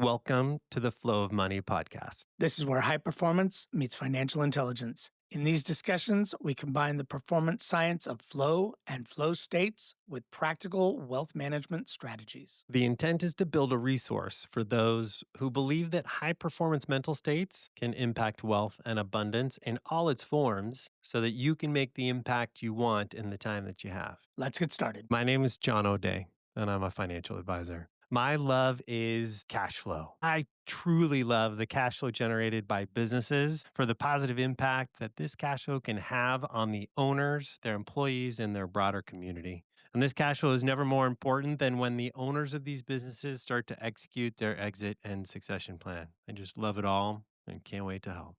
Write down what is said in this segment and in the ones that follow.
Welcome to the Flow of Money podcast. This is where high performance meets financial intelligence. In these discussions, we combine the performance science of flow and flow states with practical wealth management strategies. The intent is to build a resource for those who believe that high performance mental states can impact wealth and abundance in all its forms so that you can make the impact you want in the time that you have. Let's get started. My name is John O'Dea, and I'm a financial advisor. My love is cash flow. I truly love the cash flow generated by businesses for the positive impact that this cash flow can have on the owners, their employees, and their broader community. And this cash flow is never more important than when the owners of these businesses start to execute their exit and succession plan. I just love it all and can't wait to help.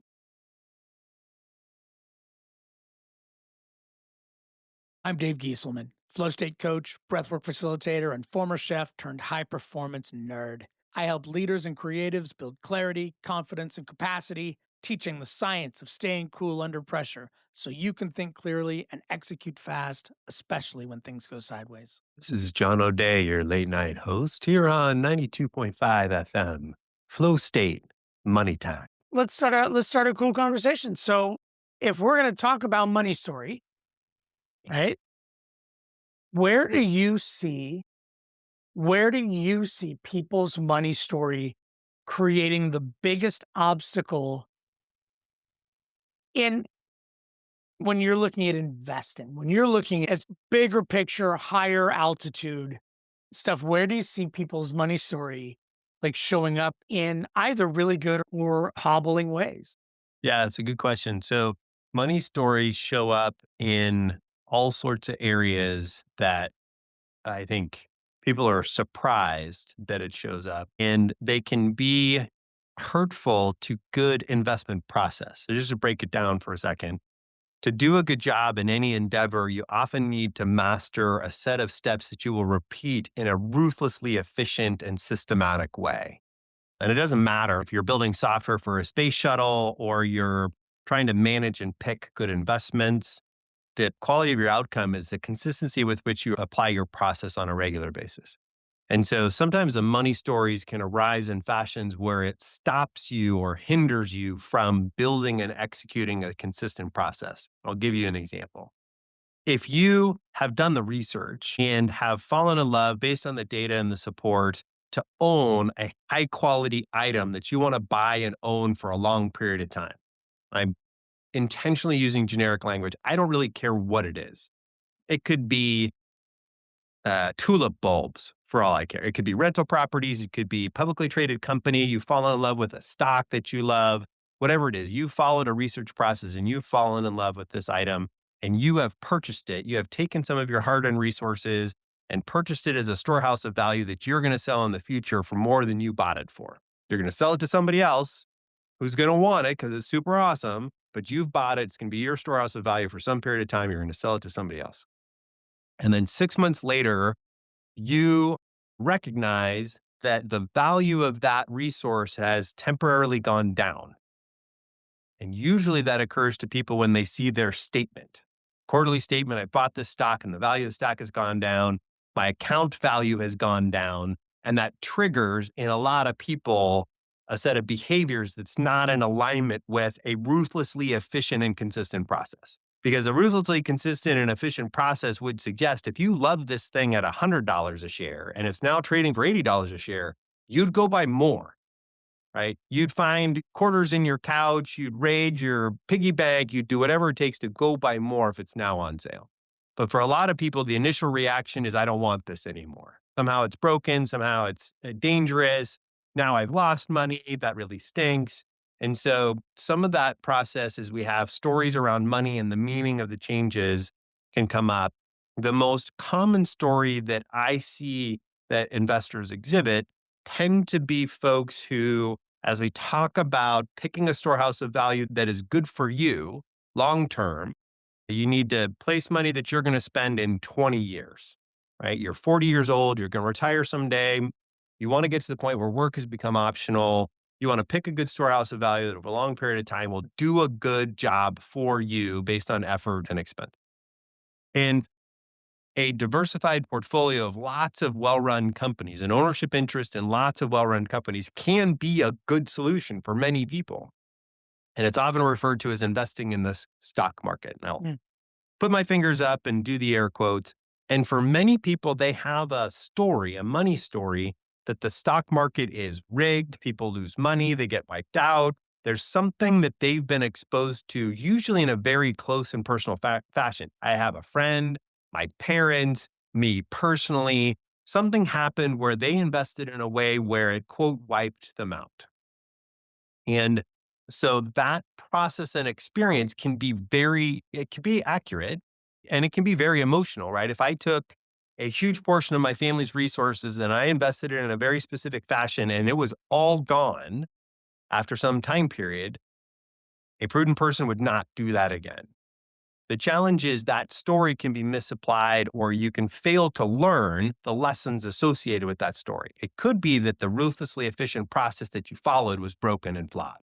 I'm Dave Gieselman, flow state coach, breathwork facilitator, and former chef turned high performance nerd. I help leaders and creatives build clarity, confidence, and capacity, teaching the science of staying cool under pressure so you can think clearly and execute fast, especially when things go sideways. This is John O'Dea, your late night host here on 92.5 FM. Flow State, Money Time. Let's start a cool conversation. So, if we're going to talk about money story, right? Where do you see where do you see people's money story creating the biggest obstacle in when you're looking at investing, when you're looking at bigger picture, higher altitude stuff, where do you see people's money story like showing up in either really good or hobbling ways? Yeah, it's a good question. So, money stories show up in all sorts of areas that I think people are surprised that it shows up, and they can be hurtful to good investment process. So, just to break it down for a second, to do a good job in any endeavor, you often need to master a set of steps that you will repeat in a ruthlessly efficient and systematic way. And it doesn't matter if you're building software for a space shuttle or you're trying to manage and pick good investments. The quality of your outcome is the consistency with which you apply your process on a regular basis. And so sometimes the money stories can arise in fashions where it stops you or hinders you from building and executing a consistent process. I'll give you an example. If you have done the research and have fallen in love based on the data and the support to own a high quality item that you want to buy and own for a long period of time, I'm intentionally using generic language. I don't really care what it is. It could be tulip bulbs for all I care. It could be rental properties. It could be publicly traded company. You've fallen in love with a stock that you love, whatever it is. You've followed a research process and you've fallen in love with this item and you have purchased it. You have taken some of your hard earned resources and purchased it as a storehouse of value that you're going to sell in the future for more than you bought it for. You're going to sell it to somebody else who's going to want it because it's super awesome, but you've bought it. It's going to be your storehouse of value for some period of time. You're going to sell it to somebody else. And then 6 months later, you recognize that the value of that resource has temporarily gone down. And usually that occurs to people when they see their statement, quarterly statement. I bought this stock and the value of the stock has gone down. My account value has gone down. And that triggers in a lot of people a set of behaviors that's not in alignment with a ruthlessly efficient and consistent process. Because a ruthlessly consistent and efficient process would suggest if you love this thing at $100 a share and it's now trading for $80 a share, you'd go buy more, right? You'd find quarters in your couch, you'd raid your piggy bank, you'd do whatever it takes to go buy more if it's now on sale. But for a lot of people, the initial reaction is, I don't want this anymore. Somehow it's broken, somehow it's dangerous. Now I've lost money. That really stinks. And so some of that process is we have stories around money and the meaning of the changes can come up. The most common story that I see that investors exhibit tend to be folks who, as we talk about picking a storehouse of value that is good for you long term, you need to place money that you're going to spend in 20 years, right? You're 40 years old, you're going to retire someday. You want to get to the point where work has become optional. You want to pick a good storehouse of value that over a long period of time will do a good job for you based on effort and expense. And a diversified portfolio of lots of well-run companies and ownership interest in lots of well-run companies can be a good solution for many people. And it's often referred to as investing in the stock market. Now, Mm. put my fingers up and do the air quotes. And for many people, they have a story, a money story, that the stock market is rigged. People lose money, they get wiped out. There's something that they've been exposed to, usually in a very close and personal fashion. I have a friend, my parents, me personally, something happened where they invested in a way where it, quote, wiped them out. And so that process and experience can be it can be accurate and it can be very emotional, right? If I took a huge portion of my family's resources and I invested it in a very specific fashion and it was all gone after some time period, a prudent person would not do that again. The challenge is that story can be misapplied or you can fail to learn the lessons associated with that story. It could be that the ruthlessly efficient process that you followed was broken and flawed.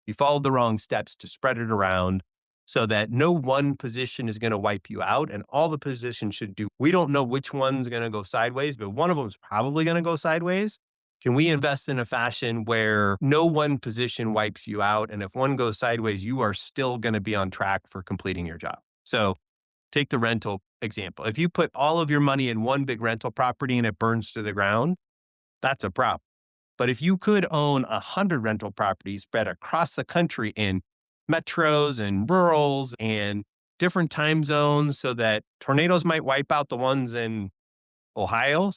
You followed the wrong steps to spread it around so that no one position is going to wipe you out and all the positions should do. We don't know which one's going to go sideways, but one of them is probably going to go sideways. Can we invest in a fashion where no one position wipes you out? And if one goes sideways, you are still going to be on track for completing your job. So take the rental example. If you put all of your money in one big rental property and it burns to the ground, that's a problem. But if you could own 100 rental properties spread across the country in metros and rurals and different time zones so that tornadoes might wipe out the ones in Ohio,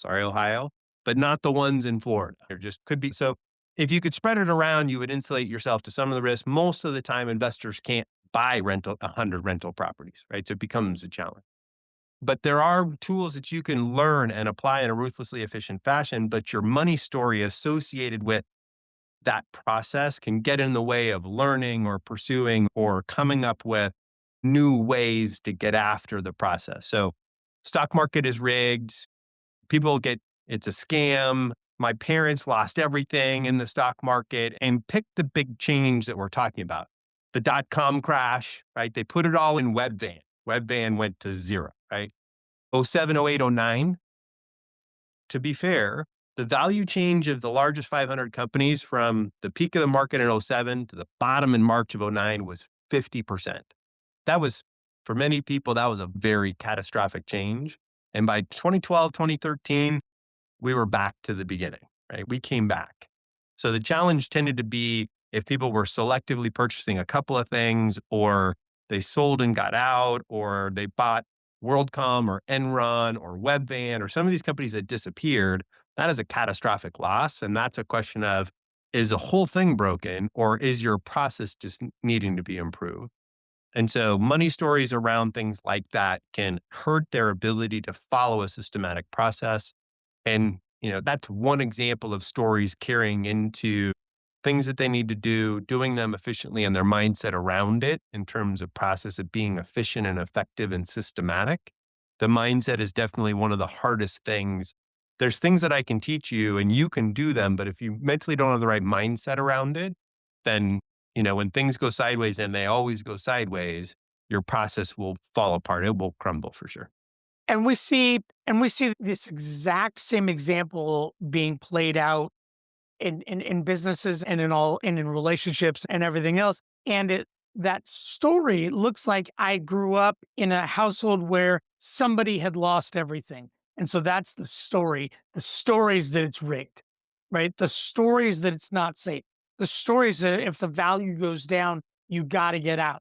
but not the ones in Florida. There just could be. So if you could spread it around, you would insulate yourself to some of the risk. Most of the time, investors can't buy 100 rental properties, right? So it becomes a challenge. But there are tools that you can learn and apply in a ruthlessly efficient fashion, but your money story associated with that process can get in the way of learning or pursuing or coming up with new ways to get after the process. So stock market is rigged. People get, it's a scam. My parents lost everything in the stock market and pick the big change that we're talking about. The dot-com crash, right? They put it all in Webvan. Webvan went to zero, right? '07, '08, '09. To be fair, the value change of the largest 500 companies from the peak of the market in '07 to the bottom in March of '09 was 50%. That was, for many people, that was a very catastrophic change. And by 2012, 2013, we were back to the beginning, right? We came back. So the challenge tended to be if people were selectively purchasing a couple of things, or they sold and got out, or they bought WorldCom or Enron or Webvan or some of these companies that disappeared, that is a catastrophic loss. And that's a question of, is the whole thing broken or is your process just needing to be improved? And so money stories around things like that can hurt their ability to follow a systematic process. And, that's one example of stories carrying into things that they need to do, doing them efficiently and their mindset around it in terms of process of being efficient and effective and systematic. The mindset is definitely one of the hardest things. There's things that I can teach you and you can do them, but if you mentally don't have the right mindset around it, then, when things go sideways and they always go sideways, your process will fall apart. It will crumble for sure. And we see this exact same example being played out in businesses and in relationships and everything else. And that story looks like I grew up in a household where somebody had lost everything. And so that's the story. The stories that it's rigged, right? The stories that it's not safe. The stories that if the value goes down, you got to get out.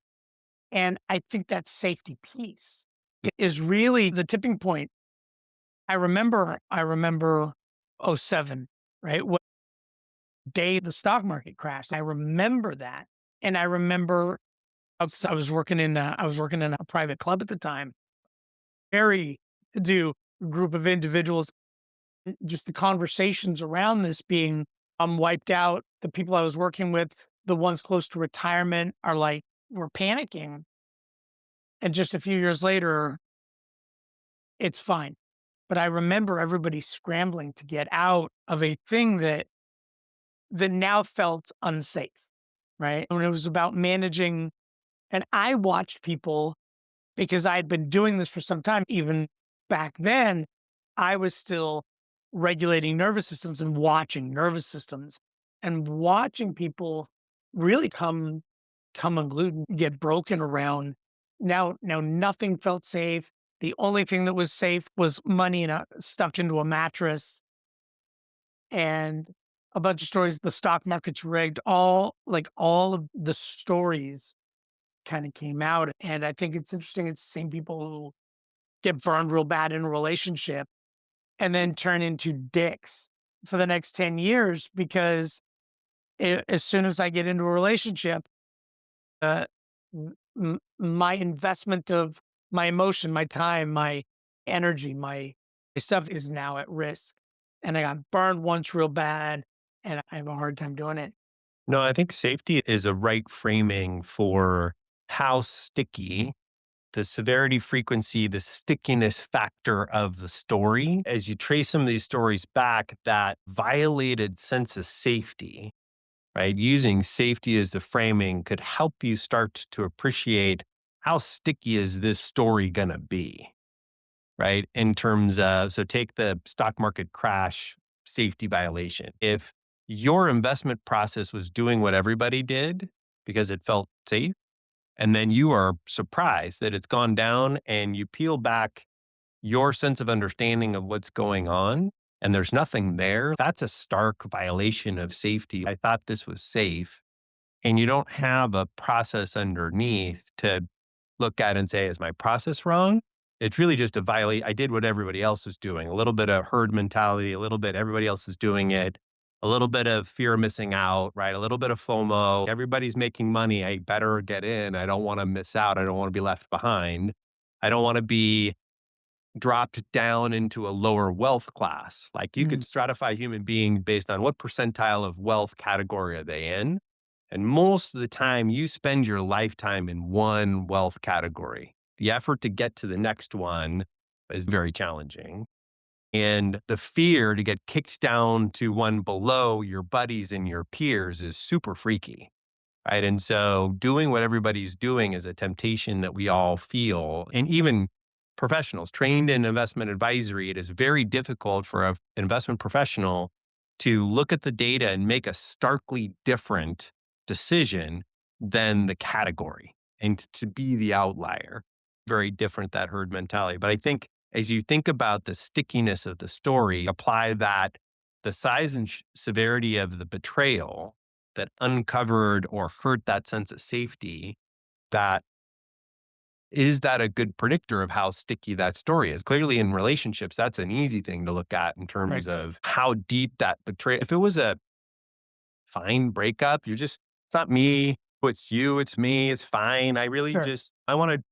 And I think that safety piece is really the tipping point. I remember '07, right? What day the stock market crashed. I remember that. And I remember I was working in a private club at the time, very to do group of individuals, just the conversations around this being I'm wiped out. The people I was working with, the ones close to retirement are like, we're panicking. And just a few years later, it's fine. But I remember everybody scrambling to get out of a thing that now felt unsafe, right? When it was about managing, and I watched people because I had been doing this for some time, even back then, I was still regulating nervous systems and watching nervous systems and watching people really come unglued and get broken around. Now nothing felt safe. The only thing that was safe was money stuffed into a mattress and a bunch of stories. The stock market's rigged. All of the stories kind of came out, and I think it's interesting. It's the same people who get burned real bad in a relationship and then turn into dicks for the next 10 years because as soon as I get into a relationship, uh, my investment of my emotion, my time, my energy, my stuff is now at risk. And I got burned once real bad and I have a hard time doing it. No, I think safety is a right framing for how sticky the severity, frequency, the stickiness factor of the story. As you trace some of these stories back, that violated sense of safety, right? Using safety as the framing could help you start to appreciate how sticky is this story going to be, right? In terms of, so take the stock market crash safety violation. If your investment process was doing what everybody did because it felt safe, and then you are surprised that it's gone down and you peel back your sense of understanding of what's going on and there's nothing there, that's a stark violation of safety. I thought this was safe. And you don't have a process underneath to look at and say, is my process wrong? It's really just a violate. I did what everybody else is doing, a little bit of herd mentality, a little bit everybody else is doing it, a little bit of fear of missing out, right? A little bit of FOMO. Everybody's making money. I better get in. I don't want to miss out. I don't want to be left behind. I don't want to be dropped down into a lower wealth class. Like you could Mm. stratify human beings based on what percentile of wealth category are they in. And most of the time, you spend your lifetime in one wealth category. The effort to get to the next one is very challenging. And the fear to get kicked down to one below your buddies and your peers is super freaky. Right. And so doing what everybody's doing is a temptation that we all feel. And even professionals trained in investment advisory, it is very difficult for an investment professional to look at the data and make a starkly different decision than the category and to be the outlier. Very different, that herd mentality. But I think as you think about the stickiness of the story, apply that the size and severity of the betrayal that uncovered or hurt that sense of safety, that is that a good predictor of how sticky that story is? Clearly in relationships, that's an easy thing to look at in Right. terms of how deep that betrayal. If it was a fine breakup, it's not me, it's you, it's me, it's fine. Sure. I want to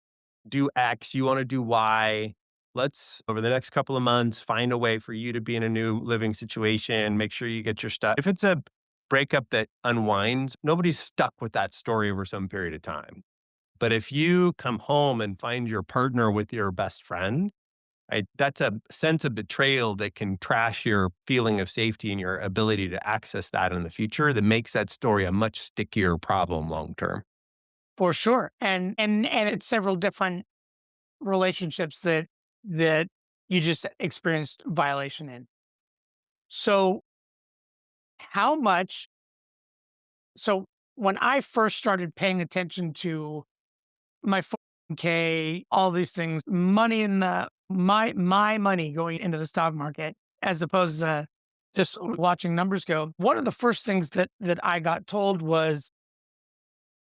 do X, you want to do Y. Let's, over the next couple of months, find a way for you to be in a new living situation. Make sure you get your stuff. If it's a breakup that unwinds, nobody's stuck with that story over some period of time. But if you come home and find your partner with your best friend, right, that's a sense of betrayal that can trash your feeling of safety and your ability to access that in the future that makes that story a much stickier problem long term. For sure. And it's several different relationships that you just experienced violation in. So how much so when I first started paying attention to my 401k, all these things, money in the my money going into the stock market as opposed to just watching numbers go. One of the first things that I got told was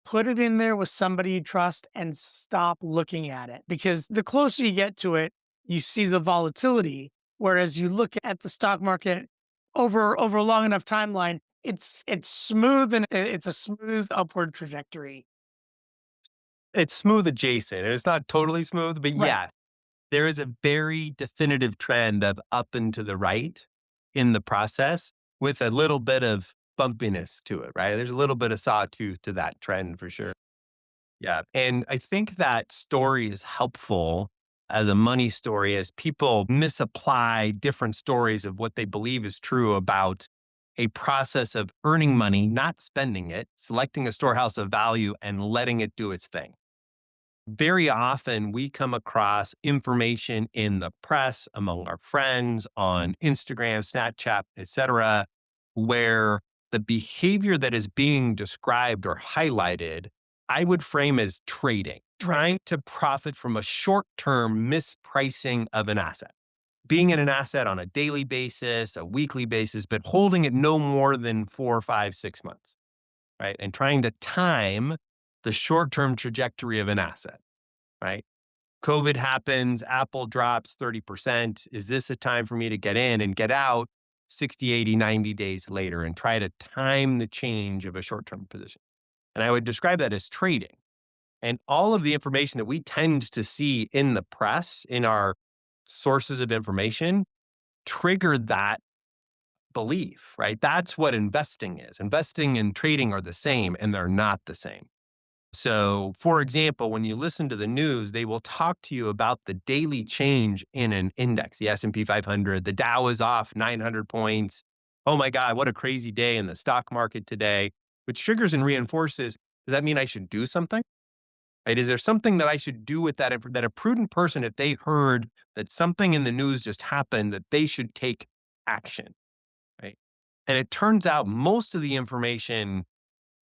put it in there with somebody you trust and stop looking at it because the closer you get to it, you see the volatility. Whereas you look at the stock market over a long enough timeline, it's smooth and it's a smooth upward trajectory. It's smooth adjacent. It's not totally smooth, but Right. yeah, there is a very definitive trend of up and to the right in the process with a little bit of bumpiness to it, right? There's a little bit of sawtooth to that trend for sure. Yeah. And I think that story is helpful as a money story as people misapply different stories of what they believe is true about a process of earning money, not spending it, selecting a storehouse of value and letting it do its thing. very often we come across information in the press among our friends on Instagram, Snapchat, etc., where the behavior that is being described or highlighted, I would frame as trading, Right. trying to profit from a short-term mispricing of an asset. Being in an asset on a daily basis, a weekly basis, but holding it no more than 4, 5, 6 months, right? And trying to time the short-term trajectory of an asset, right? COVID happens, Apple drops 30%. Is this a time for me to get in and get out 60, 80, 90 days later and try to time the change of a short term position? And I would describe that as trading. And all of the information that we tend to see in the press, in our sources of information, triggered that belief, right? That's what investing is. Investing and trading are the same, and they're not the same. So, for example, when you listen to the news, they will talk to you about the daily change in an index, the S&P 500. The Dow is off 900 points. Oh my God, what a crazy day in the stock market today, which triggers and reinforces, does that mean I should do something? Right? Is there something that I should do with that a prudent person, if they heard that something in the news just happened, that they should take action, right? And it turns out most of the information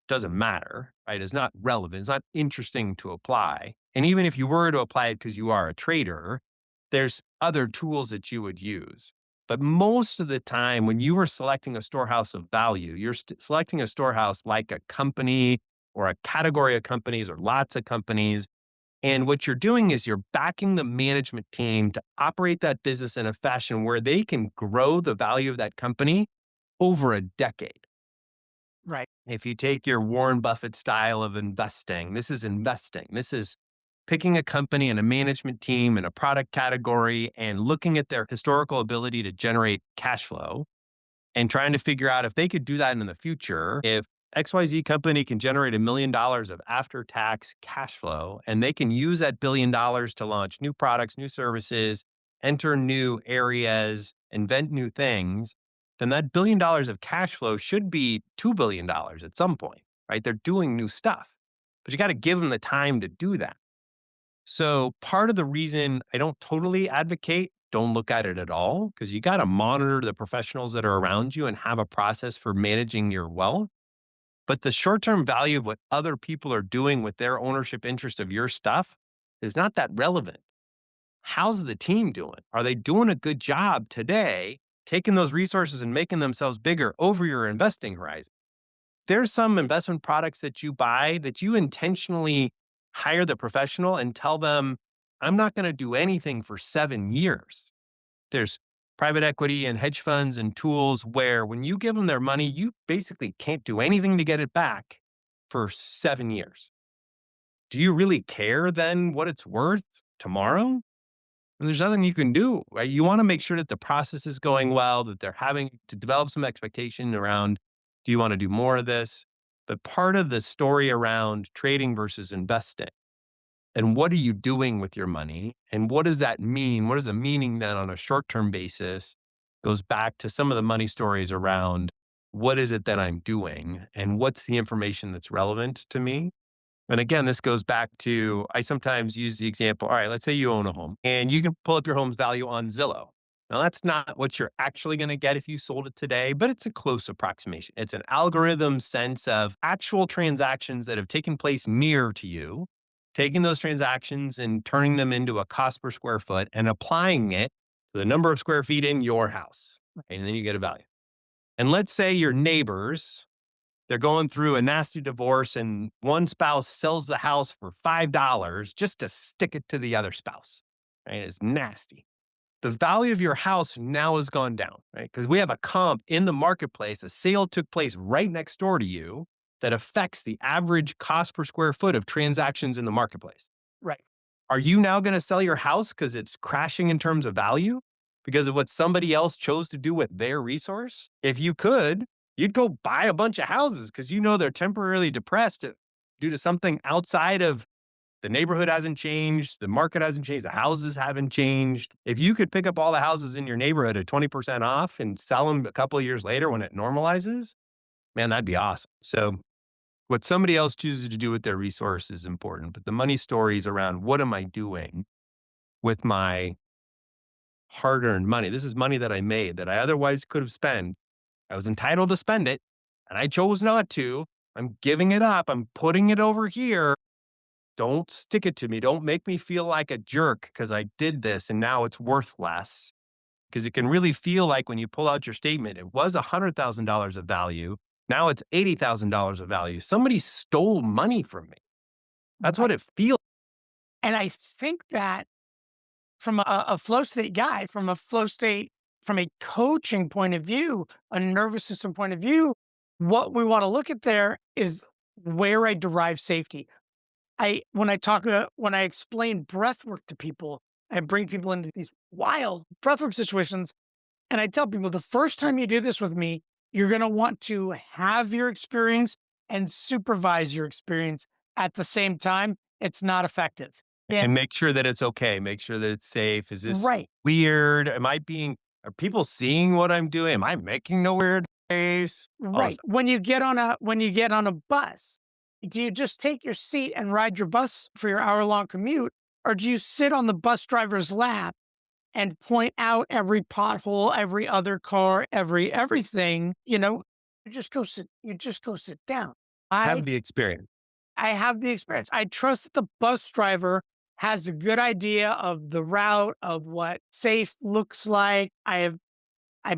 doesn't matter, right? It's not relevant. It's not interesting to apply. And even if you were to apply it because you are a trader, there's other tools that you would use. But most of the time, when you are selecting a storehouse of value, you're selecting a storehouse like a company or a category of companies or lots of companies. And what you're doing is you're backing the management team to operate that business in a fashion where they can grow the value of that company over a decade. Right. If you take your Warren Buffett style of investing, this is investing. This is picking a company and a management team and a product category and looking at their historical ability to generate cash flow and trying to figure out if they could do that in the future. If XYZ company can generate $1 million of after tax cash flow and they can use that $1 billion to launch new products, new services, enter new areas, invent new things, then that $1 billion of cash flow should be $2 billion at some point, right? They're doing new stuff, but you got to give them the time to do that. So part of the reason I don't totally advocate don't look at it at all, because you got to monitor the professionals that are around you and have a process for managing your wealth. But the short term value of what other people are doing with their ownership interest of your stuff is not that relevant. How's the team doing? Are they doing a good job today, taking those resources and making themselves bigger over your investing horizon? There's some investment products that you buy that you intentionally hire the professional and tell them, I'm not going to do anything for 7 years. There's private equity and hedge funds and tools where when you give them their money, you basically can't do anything to get it back for 7 years. Do you really care then what it's worth tomorrow? And there's nothing you can do, right? You want to make sure that the process is going well, that they're having to develop some expectation around, do you want to do more of this? But part of the story around trading versus investing and what are you doing with your money? And what does that mean? What is the meaning then on a short term basis? Goes back to some of the money stories around what is it that I'm doing and what's the information that's relevant to me? And again, this goes back to I sometimes use the example. All right, let's say you own a home and you can pull up your home's value on Zillow. Now, that's not what you're actually going to get if you sold it today, but it's a close approximation. It's an algorithm sense of actual transactions that have taken place near to you, taking those transactions and turning them into a cost per square foot and applying it to the number of square feet in your house. And then you get a value. And let's say your neighbors, they're going through a nasty divorce and one spouse sells the house for $5 just to stick it to the other spouse. Right? It's nasty. The value of your house now has gone down, right? Because we have a comp in the marketplace. A sale took place right next door to you that affects the average cost per square foot of transactions in the marketplace. Right. Are you now going to sell your house because it's crashing in terms of value because of what somebody else chose to do with their resource? If you could, you'd go buy a bunch of houses because you know they're temporarily depressed due to something outside of the neighborhood hasn't changed, the market hasn't changed, the houses haven't changed. If you could pick up all the houses in your neighborhood at 20% off and sell them a couple of years later when it normalizes, man, that'd be awesome. So What somebody else chooses to do with their resource is important, but the money stories around what am I doing with my hard earned money? This is money that I made that I otherwise could have spent. I was entitled to spend it and I chose not to. I'm giving it up. I'm putting it over here. Don't stick it to me. Don't make me feel like a jerk because I did this and now it's worth less. Because it can really feel like when you pull out your statement, it was $100,000 of value. Now it's $80,000 of value. Somebody stole money from me. That's what Right. it feels. And I think that from a flow state guy, from a flow state, from a coaching point of view, a nervous system point of view, what we want to look at there is where I derive safety. When I explain breath work to people, I bring people into these wild breathwork situations, and I tell people the first time you do this with me, you're going to want to have your experience and supervise your experience at the same time. It's not effective. Yeah, And make sure that it's okay. Make sure that it's safe. Is this right, weird? Are people seeing what I'm doing? Am I making no weird face? All this right. When you get on a bus, do you just take your seat and ride your bus for your hour-long commute, or do you sit on the bus driver's lap and point out every pothole, every other car, everything, you just go sit down. I have the experience. I have the experience. I trust that the bus driver has a good idea of the route, of what safe looks like. I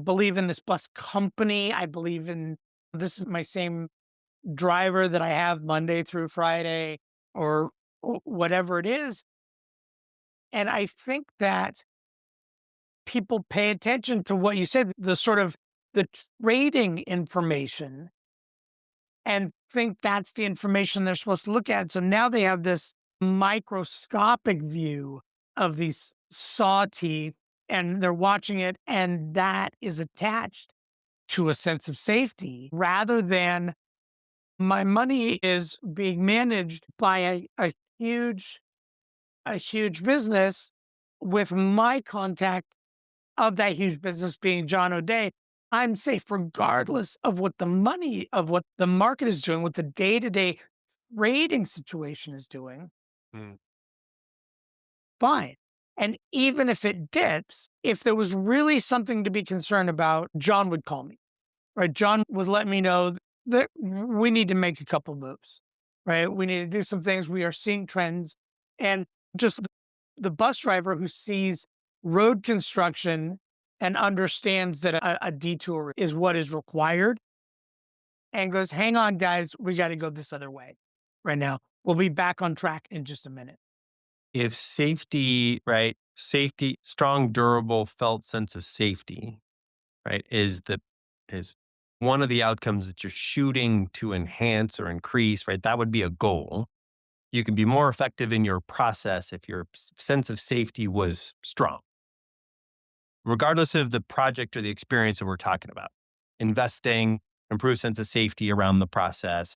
believe in this bus company. I believe in this is my same driver that I have Monday through Friday or whatever it is. And I think that people pay attention to what you said, the sort of the trading information, and think that's the information they're supposed to look at. So now they have this microscopic view of these saw teeth and they're watching it, and that is attached to a sense of safety rather than my money is being managed by huge a huge business with my contact of that huge business being John O'Dea. I'm safe regardless of what the market is doing, what the day-to-day trading situation is doing, Mm. fine. And even if it dips, if there was really something to be concerned about, John would call me, right? John was letting me know that we need to make a couple moves, right? We need to do some things. We are seeing trends. And just the bus driver who sees road construction and understands that a detour is what is required and goes, hang on, guys, we got to go this other way right now. We'll be back on track in just a minute. If safety, right? Safety, strong, durable, felt sense of safety, right? Is one of the outcomes that you're shooting to enhance or increase, right? That would be a goal. You can be more effective in your process if your sense of safety was strong, regardless of the project or the experience that we're talking about. Investing, improved sense of safety around the process,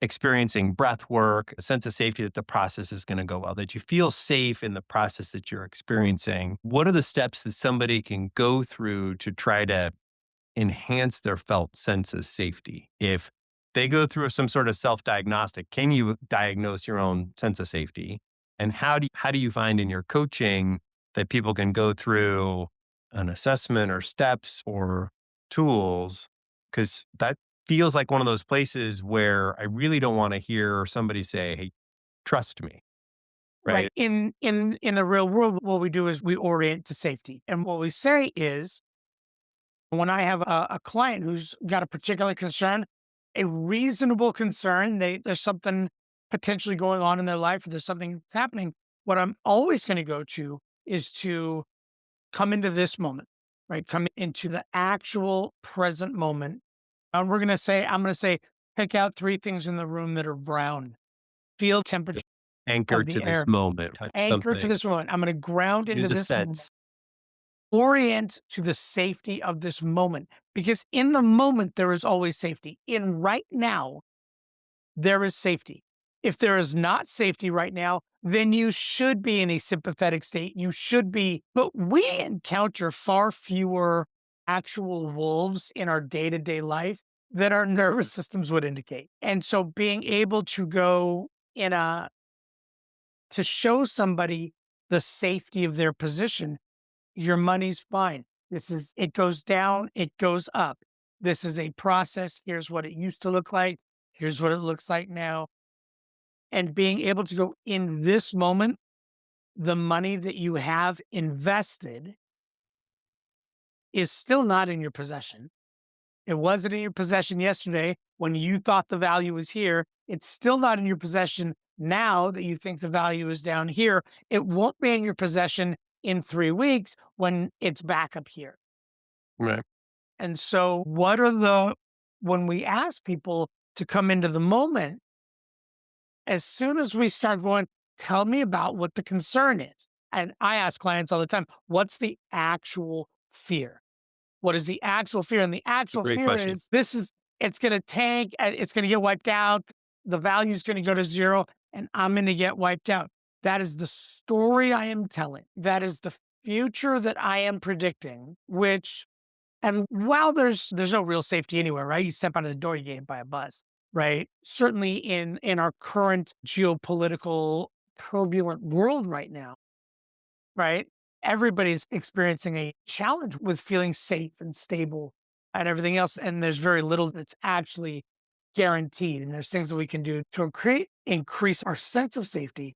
experiencing breath work, a sense of safety that the process is going to go well, that you feel safe in the process that you're experiencing. What are the steps that somebody can go through to try to enhance their felt sense of safety? If they go through some sort of self-diagnostic, can you diagnose your own sense of safety? And how do you find in your coaching that people can go through an assessment or steps or tools? Because that feels like one of those places where I really don't want to hear somebody say, "Hey, trust me," right? Right. In the real world, what we do is we orient to safety. And what we say is when I have a client who's got a particular concern, a reasonable concern, there's something potentially going on in their life, or there's something that's happening. What I'm always going to go to is to come into this moment, right? Come into the actual present moment. And I'm going to say, pick out three things in the room that are brown, feel temperature Just anchor of to the this air, moment, touch anchor to something, this moment. I'm going to ground into use a this moment, sense. orient to the safety of this moment. Because in the moment, there is always safety. In right now, there is safety. If there is not safety right now, then you should be in a sympathetic state. You should be, but we encounter far fewer actual wolves in our day to day life that our nervous systems would indicate. And so being able to go in a to show somebody the safety of their position, your money's fine. This is it goes down, it goes up. This is a process. Here's what it used to look like. Here's what it looks like now. And being able to go in this moment, the money that you have invested is still not in your possession. It wasn't in your possession yesterday when you thought the value was here. It's still not in your possession now that you think the value is down here. It won't be in your possession in 3 weeks when it's back up here. Right. And so, when we ask people to come into the moment, as soon as we start going, tell me about what the concern is. And I ask clients all the time, what's the actual fear? What is the actual fear? And the It's a actual great fear question. is it's going to tank, and it's going to get wiped out. The value is going to go to zero, and I'm going to get wiped out. That is the story I am telling. That is the future that I am predicting, and while there's no real safety anywhere, right? You step out of the door, you get hit by a bus, right? Certainly in our current geopolitical turbulent world right now, right? Everybody's experiencing a challenge with feeling safe and stable and everything else. And there's very little that's actually guaranteed. And there's things that we can do to increase our sense of safety.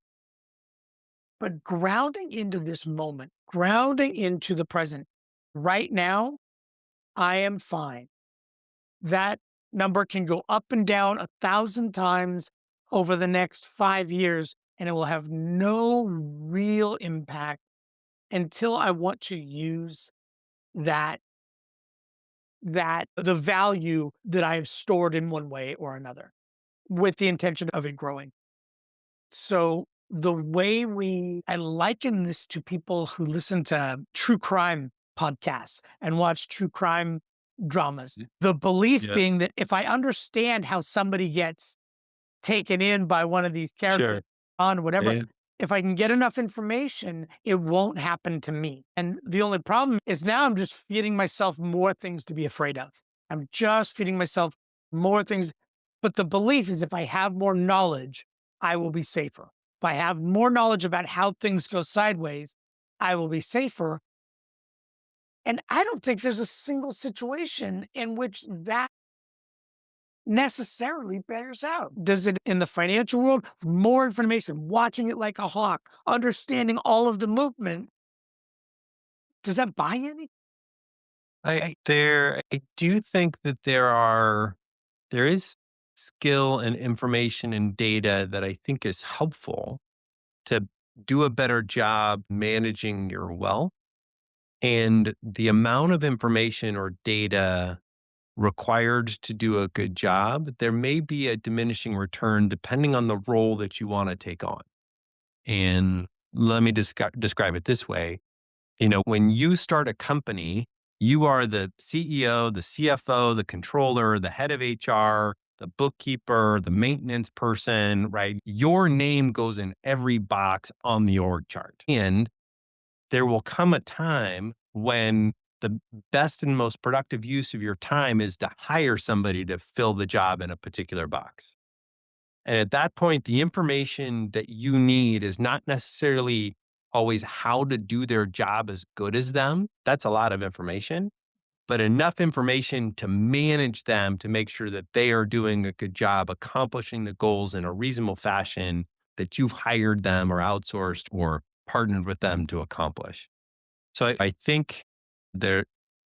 But grounding into this moment, grounding into the present, right now, I am fine. That number can go up and down 1,000 times over the next 5 years, and it will have no real impact until I want to use that the value that I have stored in one way or another with the intention of it growing. So I liken this to people who listen to true crime podcasts and watch true crime dramas. Mm. The belief Yeah. being that if I understand how somebody gets taken in by one of these characters Sure. on whatever, Yeah. if I can get enough information, it won't happen to me. And the only problem is now I'm just feeding myself more things to be afraid of. I'm just feeding myself more things. But the belief is if I have more knowledge, I will be safer. If I have more knowledge about how things go sideways, I will be safer. And I don't think there's a single situation in which that necessarily bears out. Does it in the financial world? More information, watching it like a hawk, understanding all of the movement. Does that buy any? I do think that there is skill and information and data that I think is helpful to do a better job managing your wealth. And the amount of information or data required to do a good job, there may be a diminishing return depending on the role that you want to take on. And let me describe it this way. When you start a company, you are the CEO, the CFO, the controller, the head of HR, the bookkeeper, the maintenance person, right? Your name goes in every box on the org chart. And there will come a time when the best and most productive use of your time is to hire somebody to fill the job in a particular box. And at that point, the information that you need is not necessarily always how to do their job as good as them. That's a lot of information, but enough information to manage them to make sure that they are doing a good job accomplishing the goals in a reasonable fashion that you've hired them or outsourced or partnered with them to accomplish. So I think there,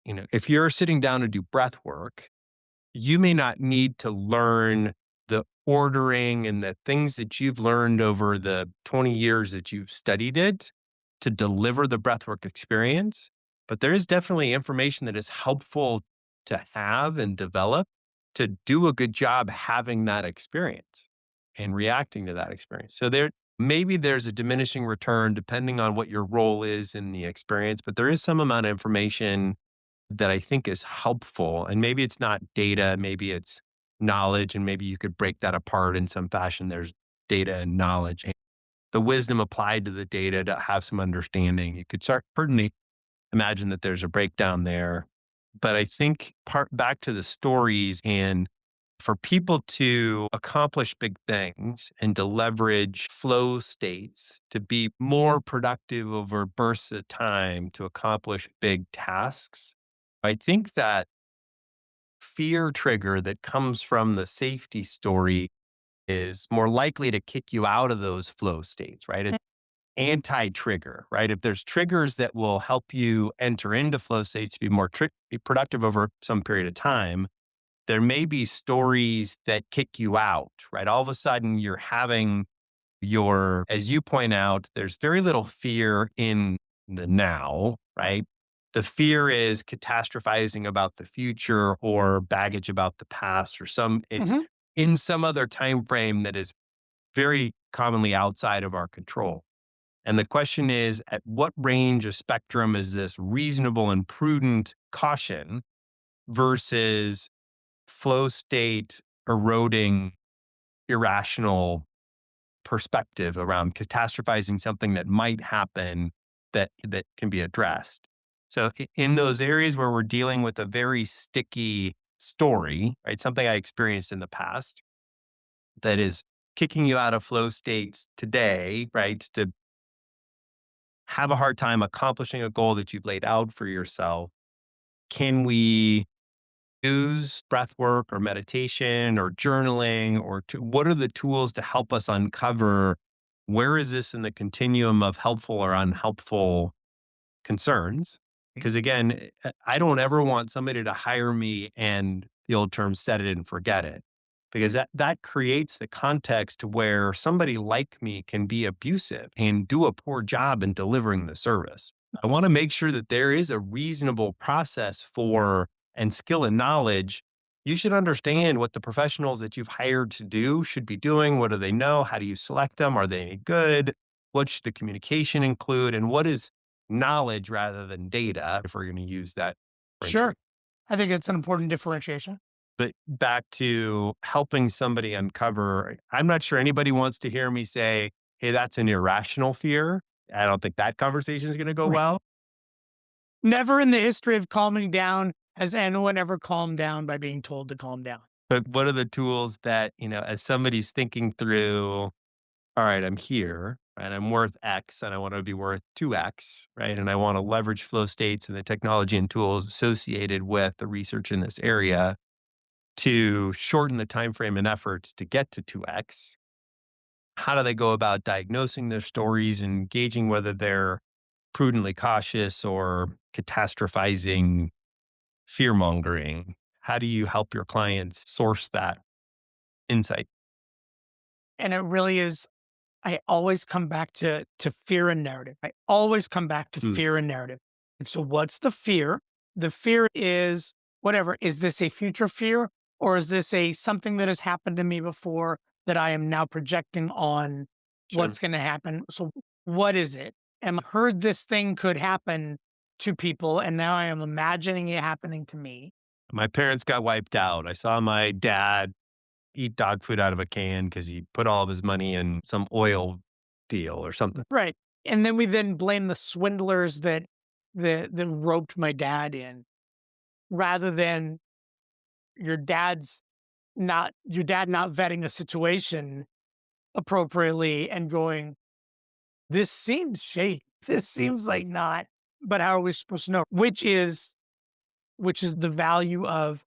if you're sitting down to do breath work, you may not need to learn the ordering and the things that you've learned over the 20 years that you've studied it to deliver the breathwork experience. But there is definitely information that is helpful to have and develop to do a good job having that experience and reacting to that experience. So maybe there's a diminishing return depending on what your role is in the experience, but there is some amount of information that I think is helpful. And maybe it's not data, maybe it's knowledge, and maybe you could break that apart in some fashion. There's data and knowledge, and the wisdom applied to the data to have some understanding. You could certainly imagine that there's a breakdown there. But I think part back to the stories and for people to accomplish big things and to leverage flow states to be more productive over bursts of time to accomplish big tasks, I think that fear trigger that comes from the safety story is more likely to kick you out of those flow states, right? It's anti-trigger, right? If there's triggers that will help you enter into flow states to be more be productive over some period of time, there may be stories that kick you out, right? All of a sudden you're having as you point out, there's very little fear in the now, right? The fear is catastrophizing about the future or baggage about the past or it's Mhm. in some other time frame that is very commonly outside of our control. And the question is, at what range of spectrum is this reasonable and prudent caution versus flow state eroding irrational perspective around catastrophizing something that might happen that can be addressed. So in those areas where we're dealing with a very sticky story, right? Something I experienced in the past that is kicking you out of flow states today, right? To have a hard time accomplishing a goal that you've laid out for yourself. Can we use breath work or meditation or journaling what are the tools to help us uncover where is this in the continuum of helpful or unhelpful concerns? Because again, I don't ever want somebody to hire me and the old term set it and forget it. Because that creates the context where somebody like me can be abusive and do a poor job in delivering the service. I want to make sure that there is a reasonable process for and skill and knowledge. You should understand what the professionals that you've hired to do should be doing. What do they know? How do you select them? Are they any good? What should the communication include? And what is knowledge rather than data, if we're going to use that Sure. differentiate. I think it's an important differentiation. But back to helping somebody uncover, I'm not sure anybody wants to hear me say, hey, that's an irrational fear. I don't think that conversation is going to go Right. well. Never in the history of calming down has anyone ever calmed down by being told to calm down. But what are the tools that, as somebody's thinking through, all right, I'm here and I'm worth X and I want to be worth 2X, right? And I want to leverage flow states and the technology and tools associated with the research in this area to shorten the time frame and effort to get to 2X. How do they go about diagnosing their stories and gauging whether they're prudently cautious or catastrophizing, fear mongering? How do you help your clients source that insight? And it really is, I always come back to fear and narrative. I always come back to Mm, fear and narrative. And so what's the fear? The fear is whatever. Is this a future fear or is this a something that has happened to me before that I am now projecting on sure. what's going to happen? So what is it? Am I heard this thing could happen to people and now I am imagining it happening to me. My parents got wiped out. I saw my dad eat dog food out of a can because he put all of his money in some oil deal or something. Right. And then we then blame the swindlers that roped my dad in rather than your dad not vetting a situation appropriately and going, this seems shady. This seems like not. But how are we supposed to know? Which is the value of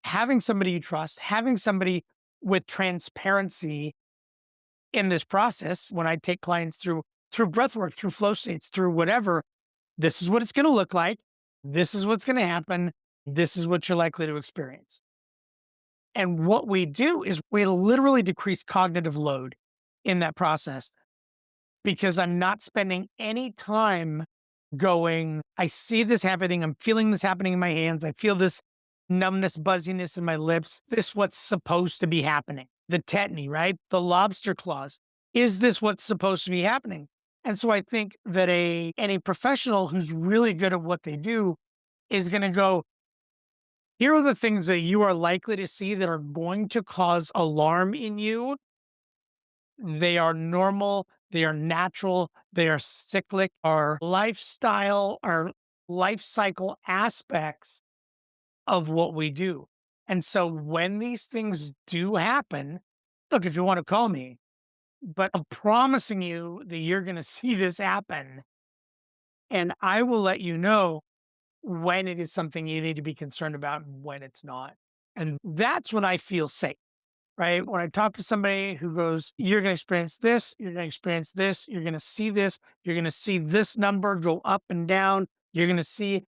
having somebody you trust, having somebody with transparency in this process. When I take clients through breath work, through flow states, through whatever, this is what it's going to look like. This is what's going to happen. This is what you're likely to experience. And what we do is we literally decrease cognitive load in that process because I'm not spending any time going, I see this happening. I'm feeling this happening in my hands. I feel this numbness, buzziness in my lips. This what's supposed to be happening. The tetany, right? The lobster claws. Is this what's supposed to be happening? And so I think that any professional who's really good at what they do is going to go, here are the things that you are likely to see that are going to cause alarm in you. They are normal, they are natural, they are cyclic. Our lifestyle, our life cycle aspects of what we do. And so when these things do happen, look, if you want to call me, but I'm promising you that you're going to see this happen. And I will let you know when it is something you need to be concerned about and when it's not. And that's when I feel safe, right? When I talk to somebody who goes, you're going to experience this, you're going to experience this, you're going to see this, you're going to see this number go up and down, you're going to see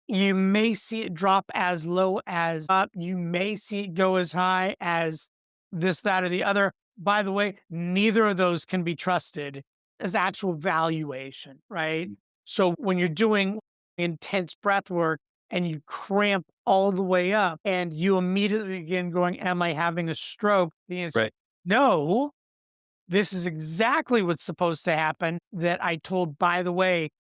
you may see it drop as low as up. You may see it go as high as this, that, or the other. By the way, neither of those can be trusted as actual valuation, right? So when you're doing intense breath work and you cramp all the way up and you immediately begin going, am I having a stroke? The answer, Right. no, this is exactly what's supposed to happen. That I told, by the way,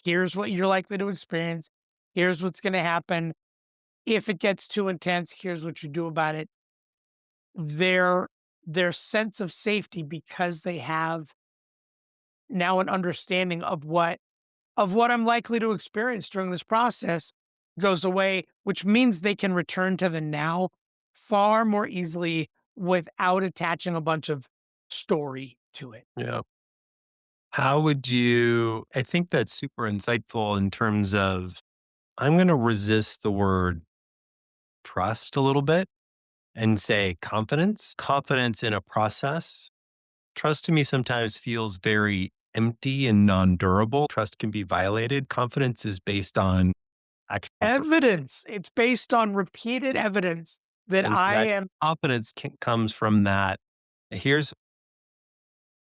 here's what you're likely to experience. Here's what's going to happen. If it gets too intense, here's what you do about it. Their their sense of safety, because they have now an understanding of what I'm likely to experience during this process, goes away, which means they can return to the now far more easily without attaching a bunch of story to it. Yeah. How would you I think that's super insightful in terms of I'm gonna resist the word trust a little bit and say confidence. Confidence in a process. Trust to me sometimes feels very empty and non-durable. Trust can be violated. Confidence is based on actual Evidence. It's based on repeated evidence that and so I that am. confidence comes from that. Here's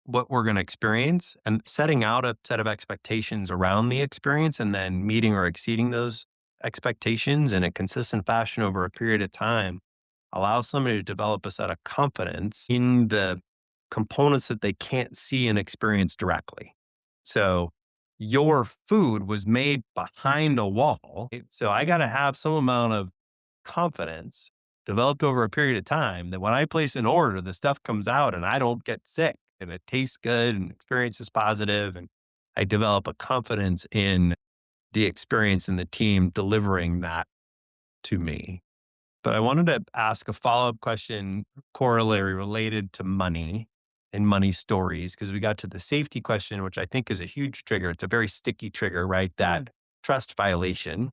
what we're going to experience and setting out a set of expectations around the experience and then meeting or exceeding those expectations in a consistent fashion over a period of time allows somebody to develop a set of confidence in the components that they can't see and experience directly. So your food was made behind a wall. So I got to have some amount of confidence developed over a period of time that when I place an order, the stuff comes out and I don't get sick and it tastes good and experience is positive and I develop a confidence in the experience and the team delivering that to me. But I wanted to ask a follow-up question, corollary related to money and money stories, because we got to the safety question, which I think is a huge trigger. It's a very sticky trigger, right? That trust violation.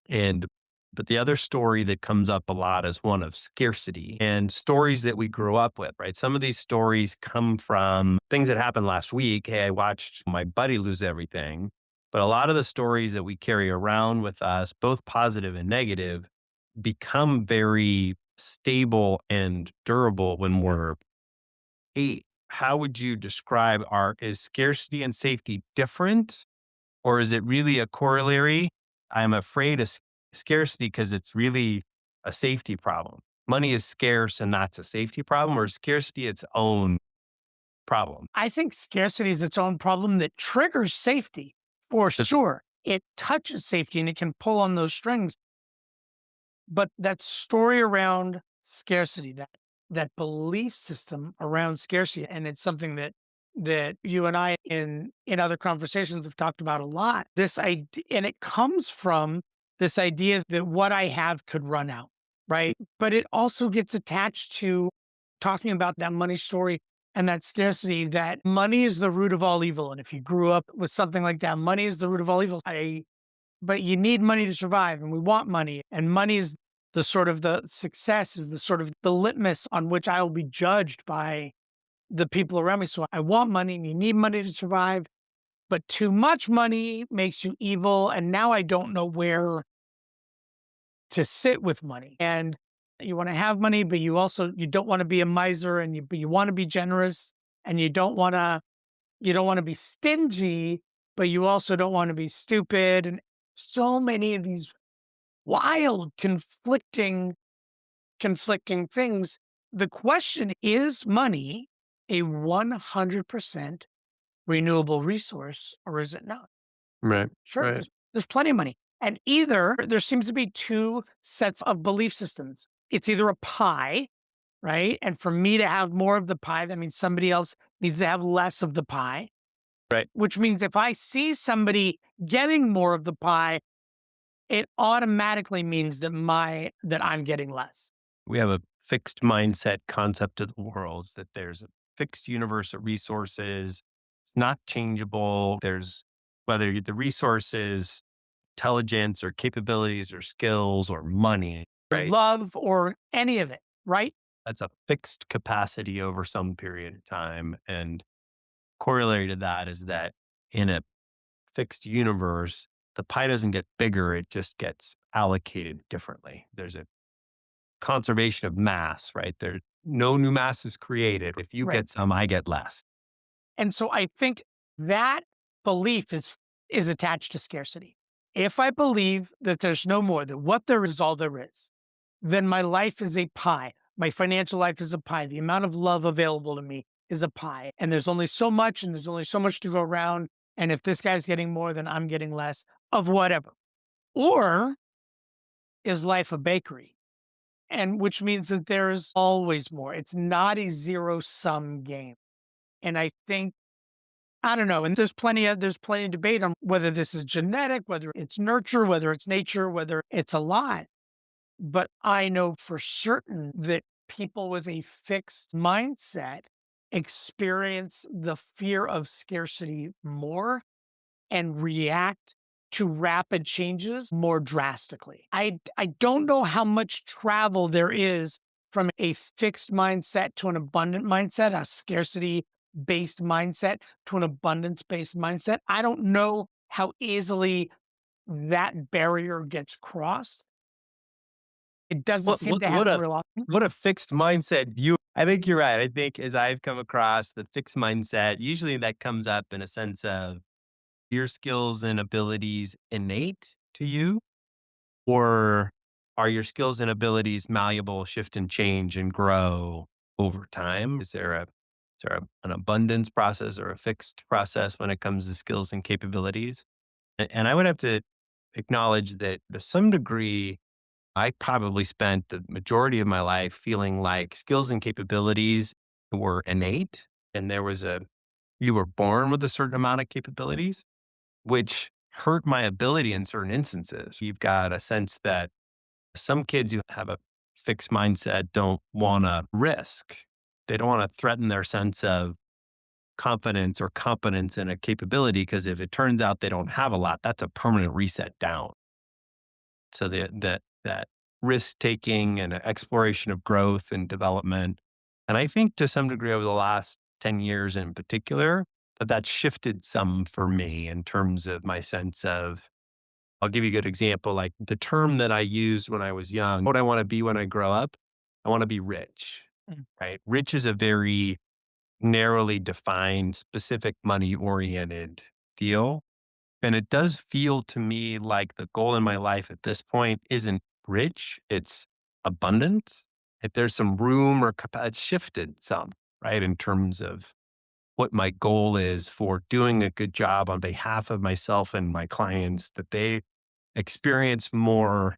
And but the other story that comes up a lot is one of scarcity and stories that we grew up with, right? Some of these stories come from things that happened last week. Hey, I watched my buddy lose everything. But a lot of the stories that we carry around with us, both positive and negative, become very stable and durable when we're eight. How would you describe is scarcity and safety different? Or is it really a corollary? I'm afraid of scarcity because it's really a safety problem. Money is scarce and that's a safety problem, or is scarcity its own problem? I think scarcity is its own problem that triggers safety for Just sure. It touches safety and it can pull on those strings. But that story around scarcity, that belief system around scarcity, and it's something that you and I in other conversations have talked about a lot. This idea, and it comes from this idea that what I have could run out, right? But it also gets attached to talking about that money story and that scarcity, that money is the root of all evil. And if you grew up with something like that, money is the root of all evil. But you need money to survive and we want money. And money is the sort of the success is the sort of the litmus on which I will be judged by the people around me. So I want money and you need money to survive, but too much money makes you evil. And now I don't know where to sit with money. And you want to have money, but you don't want to be a miser and but you want to be generous and you don't want to be stingy, but you also don't want to be stupid. And so many of these wild conflicting things. The question is money a 100% renewable resource or is it not? right, Sure, right, there's plenty of money. And either there seems to be two sets of belief systems. It's either a pie, right? And for me to have more of the pie, that means somebody else needs to have less of the pie. Right. which means if I see somebody getting more of the pie, it automatically means that I'm getting less. We have a fixed mindset concept of the world that there's a fixed universe of resources. It's not changeable. There's whether the resources, intelligence or capabilities or skills or money, Or right? love or any of it, right? That's a fixed capacity over some period of time. And corollary to that is that in a fixed universe, the pie doesn't get bigger, it just gets allocated differently. There's a conservation of mass, right? There no new mass is created. If you Right. get some, I get less. And so I think that belief is attached to scarcity. If I believe that there's no more, that what there is all there is, then my life is a pie. My financial life is a pie. The amount of love available to me is a pie. And there's only so much, and there's only so much to go around. And if this guy's getting more, then I'm getting less of whatever. Or is life a bakery? And which means that there's always more. It's not a zero sum game. And I think, I don't know, and there's plenty of debate on whether this is genetic, whether it's nurture, whether it's nature, whether it's a lot. But I know for certain that people with a fixed mindset experience the fear of scarcity more and react to rapid changes more drastically. I don't know how much travel there is from a fixed mindset to an abundant mindset, a scarcity based mindset to an abundance based mindset. I don't know how easily that barrier gets crossed. It doesn't What seem what to what happen a real often. what a fixed mindset view. I think you're right. I think as I've come across the fixed mindset, usually that comes up in a sense of your skills and abilities innate to you, or are your skills and abilities malleable, shift and change and grow over time? An abundance process or a fixed process when it comes to skills and capabilities? And I would have to acknowledge that to some degree, I probably spent the majority of my life feeling like skills and capabilities were innate, and you were born with a certain amount of capabilities, which hurt my ability in certain instances. You've got a sense that some kids who have a fixed mindset don't want to risk. They don't want to threaten their sense of confidence or competence in a capability because if it turns out they don't have a lot, that's a permanent reset down. So that risk taking and exploration of growth and development. And I think to some degree over the last 10 years in particular, that's shifted some for me in terms of my sense of, I'll give you a good example. Like the term that I used when I was young, what I want to be when I grow up, I want to be rich, Mm. right? Rich is a very narrowly defined, specific money oriented deal. And it does feel to me like the goal in my life at this point isn't rich, it's abundance. If there's some room or it's shifted some, right? In terms of what my goal is for doing a good job on behalf of myself and my clients, that they experience more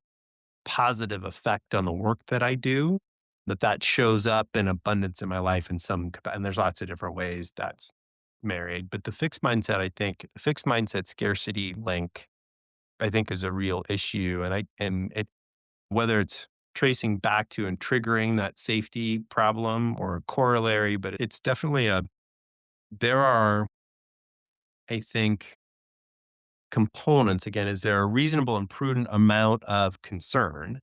positive effect on the work that I do, that shows up in abundance in my life in and there's lots of different ways that's married. But the fixed mindset scarcity link, I think is a real issue. And it, whether it's tracing back to and triggering that safety problem or a corollary, but it's definitely there are, I think, components again, is there a reasonable and prudent amount of concern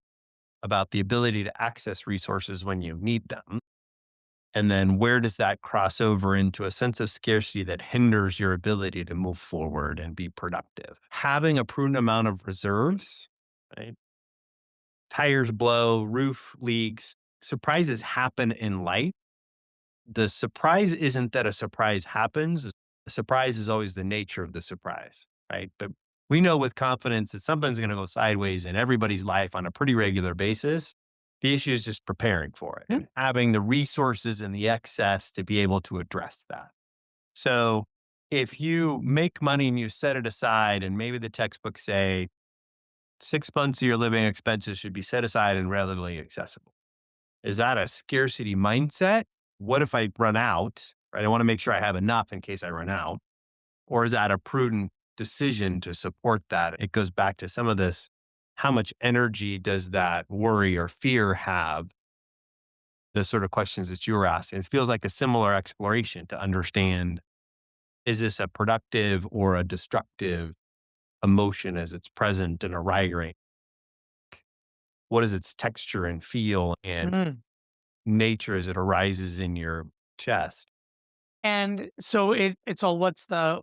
about the ability to access resources when you need them? And then where does that cross over into a sense of scarcity that hinders your ability to move forward and be productive? Having a prudent amount of reserves, right? Tires blow, roof leaks, surprises happen in life. The surprise isn't that a surprise happens. The surprise is always the nature of the surprise, right? But we know with confidence that something's going to go sideways in everybody's life on a pretty regular basis. The issue is just preparing for it Yeah. and having the resources and the excess to be able to address that. So if you make money and you set it aside, and maybe the textbooks say 6 months of your living expenses should be set aside and readily accessible. Is that a scarcity mindset? What if I run out? Right. I want to make sure I have enough in case I run out. Or is that a prudent decision to support that? It goes back to some of this. How much energy does that worry or fear have? The sort of questions that you were asking. It feels like a similar exploration to understand, is this a productive or a destructive emotion as it's present and arising? What is its texture and feel and Mm. nature as it arises in your chest? And so it's all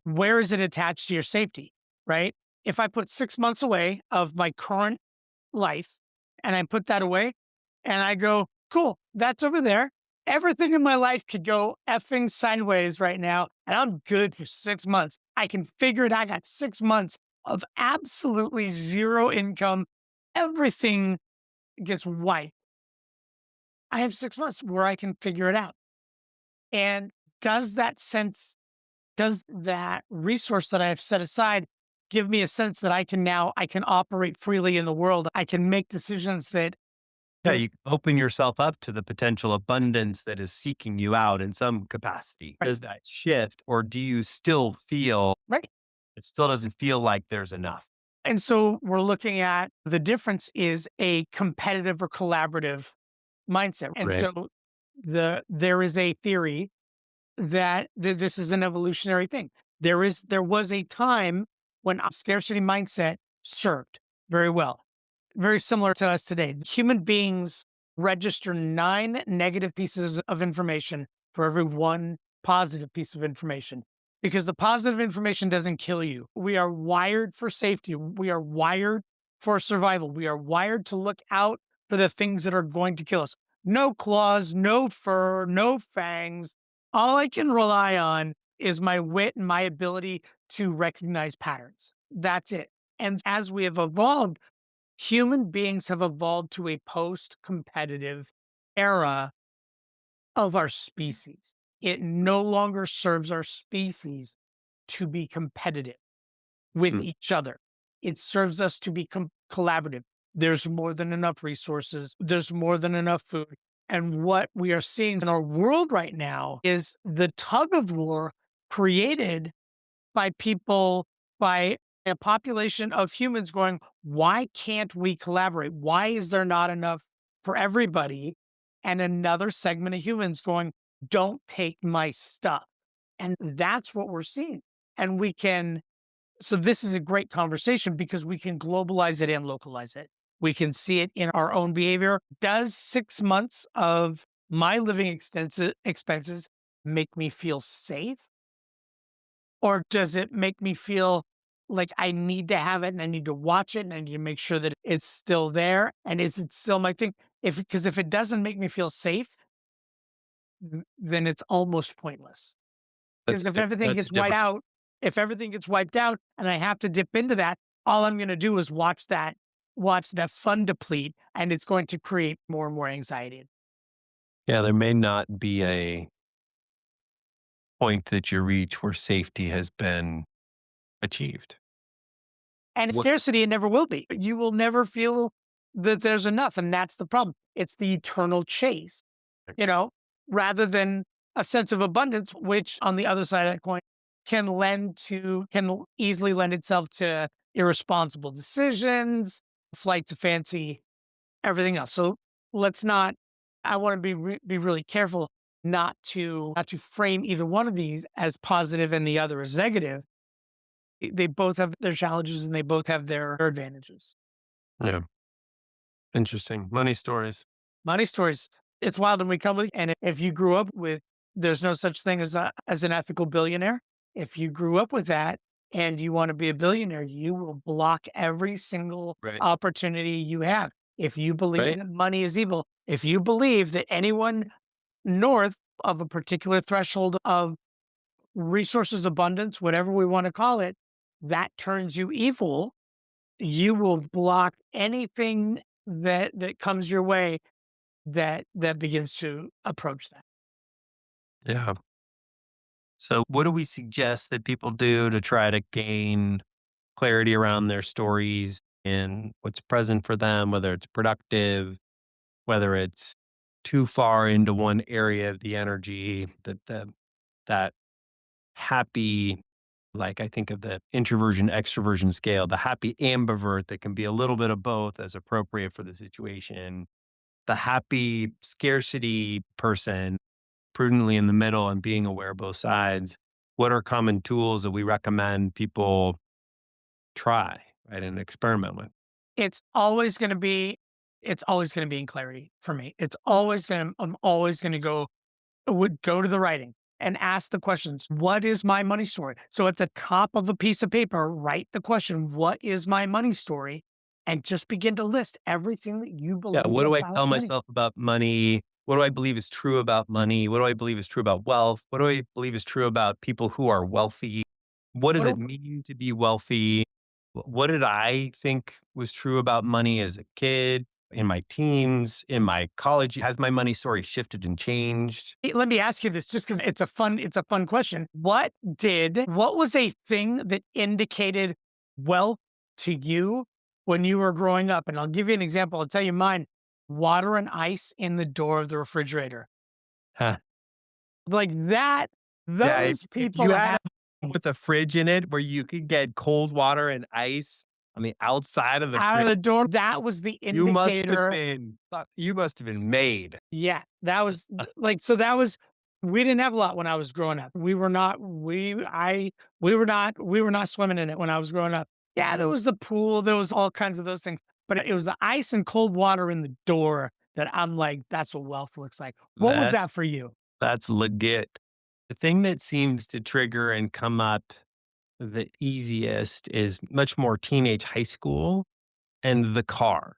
where is it attached to your safety, right? If I put 6 months away of my current life and I put that away and I go, cool, that's over there. Everything in my life could go effing sideways right now, and I'm good for 6 months. I can figure it out. I got 6 months of absolutely zero income. Everything gets wiped. I have 6 months where I can figure it out. And does that sense, does that resource that I have set aside give me a sense that I can operate freely in the world? I can make decisions Yeah, that you open yourself up to the potential abundance that is seeking you out in some capacity. right, Does that shift, or do you still feel right. it still doesn't feel like there's enough? And so we're looking at the difference is a competitive or collaborative mindset. And Right. so there is a theory that this is an evolutionary thing. There was a time when a scarcity mindset served very well, very similar to us today. Human beings register 9 negative pieces of information for every one positive piece of information because the positive information doesn't kill you. We are wired for safety. We are wired for survival. We are wired to look out for the things that are going to kill us. No claws, no fur, no fangs. All I can rely on is my wit and my ability to recognize patterns. That's it. And as we have evolved, human beings have evolved to a post competitive era of our species. It no longer serves our species to be competitive with Mm. each other. It serves us to be collaborative. There's more than enough resources, there's more than enough food. And what we are seeing in our world right now is the tug of war created by people, by a population of humans going, why can't we collaborate? Why is there not enough for everybody? And another segment of humans going, don't take my stuff. And that's what we're seeing. And so this is a great conversation because we can globalize it and localize it. We can see it in our own behavior. Does 6 months of my living expenses make me feel safe? Or does it make me feel like I need to have it and I need to watch it and I need to make sure that it's still there? And is it still my thing? Because if it doesn't make me feel safe, then it's almost pointless. Because That's a different. if everything gets wiped out and I have to dip into that, all I'm going to do is watch that fun deplete, and it's going to create more and more anxiety. Yeah, there may not be a point that you reach where safety has been achieved. And What scarcity, it never will be. You will never feel that there's enough. And that's the problem. It's the eternal chase, you know, rather than a sense of abundance, which on the other side of that coin can easily lend itself to irresponsible decisions, flight to fancy, everything else. So let's not, I want to be really careful not to frame either one of these as positive and the other as negative. They both have their challenges and they both have their advantages. Yeah, interesting. Money stories. Money stories, it's wild when we come with, and if you grew up with, there's no such thing as an ethical billionaire. If you grew up with that and you want to be a billionaire, you will block every single Right. opportunity you have. If you believe Right. that money is evil, if you believe that anyone north of a particular threshold of resources abundance, whatever we want to call it, that turns you evil, you will block anything that comes your way that begins to approach that. Yeah. So, what do we suggest that people do to try to gain clarity around their stories and what's present for them, whether it's productive, whether it's too far into one area of the energy, that happy Like I think of the introversion extroversion scale, the happy ambivert that can be a little bit of both as appropriate for the situation, the happy scarcity person prudently in the middle and being aware of both sides. What are common tools that we recommend people try, right, and experiment with? It's always gonna be it's always gonna be in clarity for me. I'm always gonna go to the writing and ask the questions. What is my money story? So at the top of a piece of paper, write the question, what is my money story? And just begin to list everything that you Yeah, believe what do I about tell money. myself about money? What do I believe is true about money? What do I believe is true about wealth? What do I believe is true about people who are wealthy? What does What it do mean to be wealthy? What did I think was true about money as a kid, in my teens, in my college? Has my money story shifted and changed? Let me ask you this just because it's a fun question. What was a thing that indicated wealth to you when you were growing up? And I'll give you an example. I'll tell you mine. Water and ice in the door of the refrigerator. Huh. Like that, Yeah, those if you people had have a with a fridge in it where you could get cold water and ice on the outside of the out fridge, of the door. That was the indicator. you must have been made. Yeah, that was like so that was we didn't have a lot when I was growing up. We were not swimming in it when I was growing up. Yeah, there was the pool, there was all kinds of those things. But it was the ice and cold water in the door that I'm like, that's what wealth looks like. What was That's that for you? that's legit. The thing that seems to trigger and come up the easiest is much more teenage high school and the car.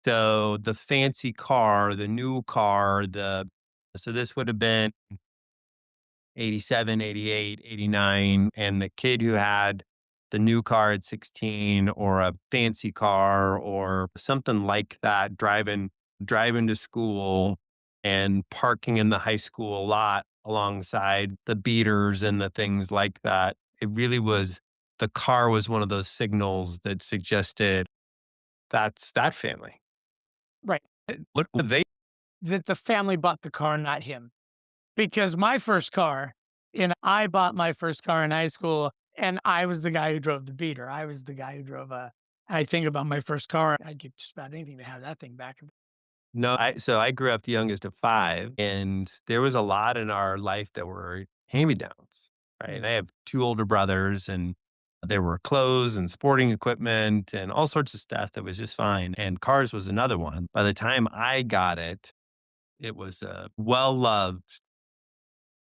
So the fancy car, the new car, so this would have been 87, 88, 89, and the kid who had the new car at 16 or a fancy car or something like that driving to school and parking in the high school lot alongside the beaters and the things like that. It really was the car was one of those signals that suggested that's that family. Right. What would they That the family bought the car, not him. Because my first car and I bought my first car in high school, and I was the guy who drove the beater. I was the guy who drove a I think about my first car, I'd give just about anything to have that thing back. No, I grew up the youngest of 5, and there was a lot in our life that were hand-me-downs, right? And Mm. I have 2 older brothers, and there were clothes and sporting equipment and all sorts of stuff that was just fine, and cars was another one. By the time I got it, it was, well-loved,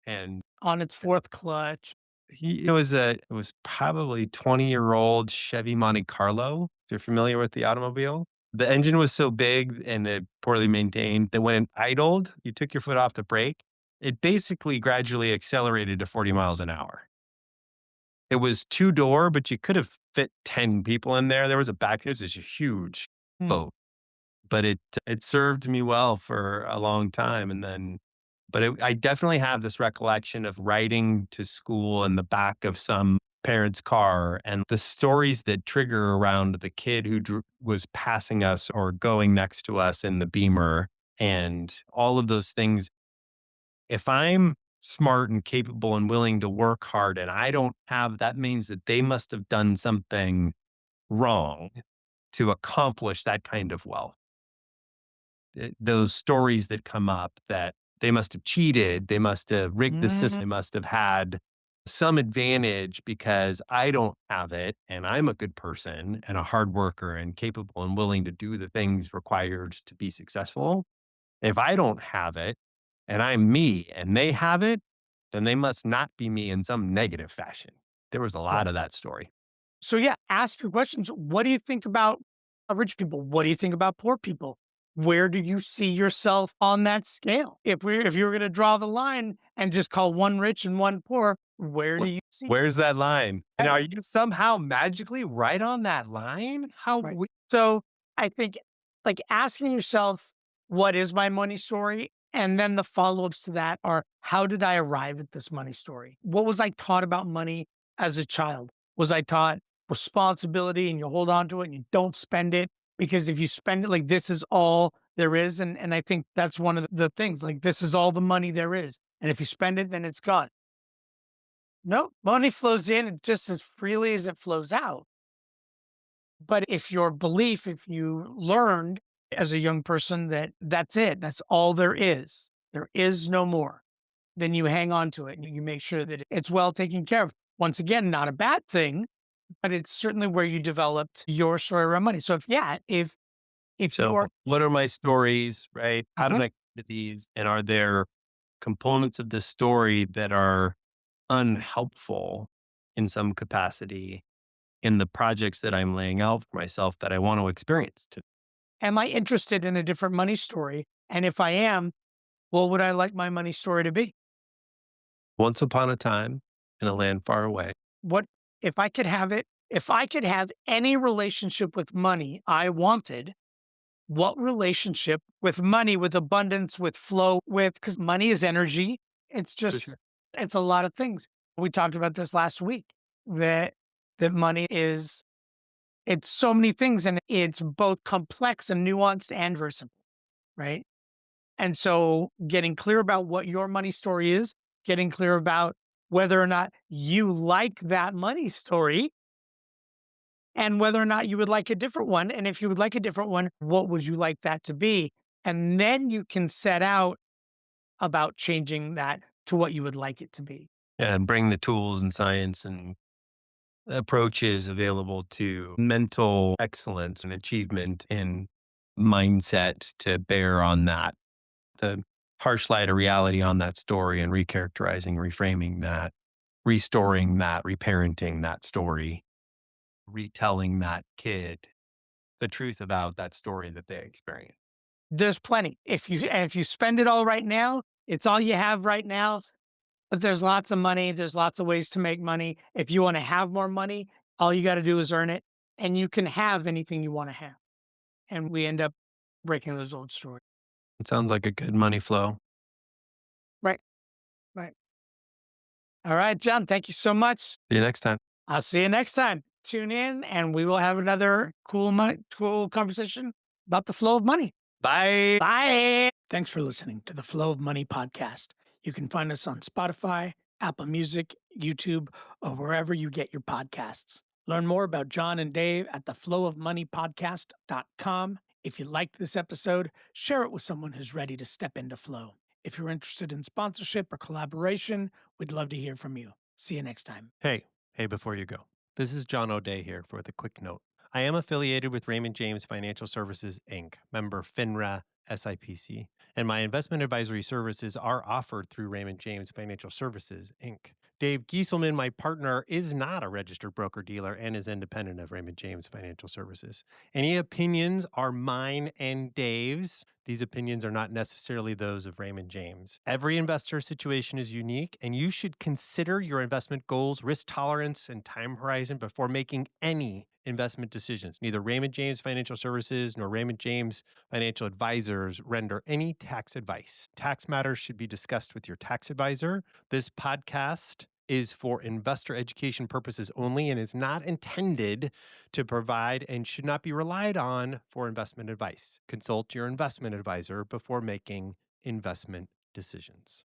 and On its 4th clutch. it was probably 20-year-old Chevy Monte Carlo, if you're familiar with the automobile. The engine was so big and poorly maintained that when it idled, you took your foot off the brake, it basically gradually accelerated to 40 miles an hour. It was two-door, but you could have fit 10 people in there. There was a back It was just a huge Mm. boat, but it served me well for a long time, and then I definitely have this recollection of riding to school in the back of some parent's car and the stories that trigger around the kid who was passing us or going next to us in the Beamer and all of those things. If I'm smart and capable and willing to work hard and I don't have, that means that they must have done something wrong to accomplish that kind of wealth. Those stories that come up that they must have cheated, they must have rigged the Mhm. system, they must have had some advantage because I don't have it and I'm a good person and a hard worker and capable and willing to do the things required to be successful. If I don't have it and I'm me and they have it, then they must not be me in some negative fashion. There was a lot Right. of that story. So, yeah, ask your questions. What do you think about rich people? What do you think about poor people? Where do you see yourself on that scale? If you were gonna draw the line and just call one rich and one poor, where Wh do you see Where's that line? And that? are you somehow magically right on that line? How Right. we So I think like asking yourself, what is my money story? And then the follow ups to that are, how did I arrive at this money story? What was I taught about money as a child? Was I taught responsibility and you hold on to it and you don't spend it? Because if you spend it, like this is all there is. And I think that's one of the things, like this is all the money there is. And if you spend it, then it's gone. No, money flows in just as freely as it flows out. But if your belief, if you learned as a young person that that's it, that's all there is no more, then you hang on to it and you make sure that it's well taken care of. Once again, not a bad thing, but it's certainly where you developed your story around money. So if you So, are what are my stories, right? How did Mhm. I get to these? And are there components of this story that are unhelpful in some capacity in the projects that I'm laying out for myself that I want to experience? am I interested in a different money story? And if I am, what would I like my money story to be? Once upon a time in a land far away. What if I could have it? If I could have any relationship with money I wanted, what relationship with money, with abundance, with flow, with because money is energy. It's For just sure. it's a lot of things. We talked about this last week that that money is it's so many things and it's both complex and nuanced and versatile, right? And so getting clear about what your money story is, getting clear about whether or not you like that money story and whether or not you would like a different one. And if you would like a different one, what would you like that to be? And then you can set out about changing that to what you would like it to be. And bring the tools and science and approaches available to mental excellence and achievement and mindset to bear on that, the harsh light of reality on that story and recharacterizing, reframing that, restoring that, reparenting that story, retelling that kid the truth about that story that they experienced. There's plenty. If you spend it all right now, it's all you have right now. But there's lots of money. There's lots of ways to make money. If you want to have more money, all you got to do is earn it, and you can have anything you want to have. And we end up breaking those old stories. It sounds like a good money flow. Right. Right. All right, John. Thank you so much. See you next time. I'll see you next time. Tune in and we will have another cool conversation about the flow of money. Bye. Bye. Thanks for listening to the Flow of Money podcast. You can find us on Spotify, Apple Music, YouTube, or wherever you get your podcasts. Learn more about John and Dave at theflowofmoneypodcast.com. If you liked this episode, share it with someone who's ready to step into flow. If you're interested in sponsorship or collaboration, we'd love to hear from you. See you next time. Hey, before you go, this is John O'Dea here for the quick note. I am affiliated with Raymond James Financial Services, Inc., member FINRA SIPC, and my investment advisory services are offered through Raymond James Financial Services, Inc. Dave Gieselman, my partner, is not a registered broker dealer and is independent of Raymond James Financial Services. Any opinions are mine and Dave's. These opinions are not necessarily those of Raymond James. Every investor situation is unique, and you should consider your investment goals, risk tolerance, and time horizon before making any investment decisions. Neither Raymond James Financial Services nor Raymond James Financial Advisors render any tax advice. Tax matters should be discussed with your tax advisor. This podcast is for investor education purposes only and is not intended to provide and should not be relied on for investment advice. Consult your investment advisor before making investment decisions.